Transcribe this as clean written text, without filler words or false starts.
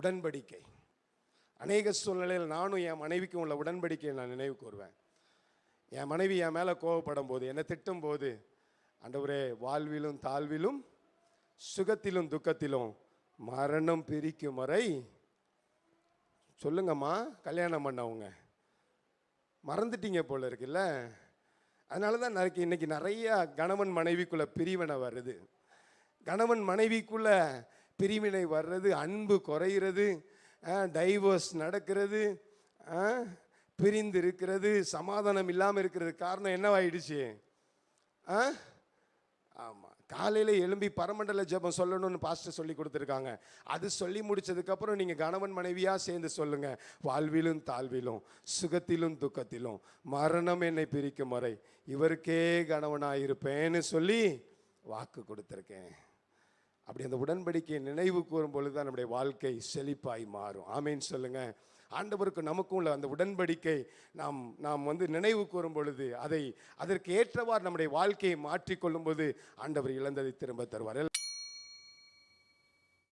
உடன்படிக்கை. அநேக சூழ்நிலையில் நானும் என் மனைவிக்கும் உள்ள உடன்படிக்கையை நான் நினைவு கூறுவேன். என் மனைவி என் மேலே கோவப்படும் போது, என்னை திட்டும் போது, ஆண்டவரே வாழ்விலும் தாழ்விலும் சுகத்திலும் துக்கத்திலும் மரணம் பிரிக்கும் வரை, சொல்லுங்கம்மா, கல்யாணம் பண்ணவங்க மறந்துட்டீங்க போல இருக்குல்ல. அதனால தான் இன்னைக்கு நிறைய கணவன் மனைவிக்குள்ள பிரிவினை வருது. கணவன் மனைவிக்குள்ள பிரிவினை வர்றது, அன்பு குறைகிறது, டைவர்ஸ் நடக்கிறது, பிரிந்து இருக்கிறது, சமாதானம் இல்லாமல் இருக்கிறது. காரணம் என்னவாயிடுச்சு? ஆமாம், காலையில் எழும்பி பரமண்டல ஜெபம் சொல்லணும்னு பாஸ்டர் சொல்லி கொடுத்துருக்காங்க. அது சொல்லி முடிச்சதுக்கப்புறம் நீங்கள் கணவன் மனைவியாக சேர்ந்து சொல்லுங்கள், வாழ்விலும் தாழ்விலும் சுகத்திலும் துக்கத்திலும் மரணம் என்னை பிரிக்கும் வரை இவருக்கே கணவனாக இருப்பேன்னு சொல்லி வாக்கு கொடுத்துருக்கேன். அப்படி அந்த உடன்படிக்கையை நினைவு கூறும் பொழுது தான் நம்முடைய வாழ்க்கை செழிப்பாய் மாறும். ஆமேன்னு சொல்லுங்கள். ஆண்டவருக்கு நமக்கும் உள்ள அந்த உடன்படிக்கை நாம் நினைவு கூறும் பொழுது அதற்கு ஏற்றவாறு நம்முடைய வாழ்க்கையை மாற்றிக்கொள்ளும் போது ஆண்டவர் இழந்ததை திரும்ப தருவார்.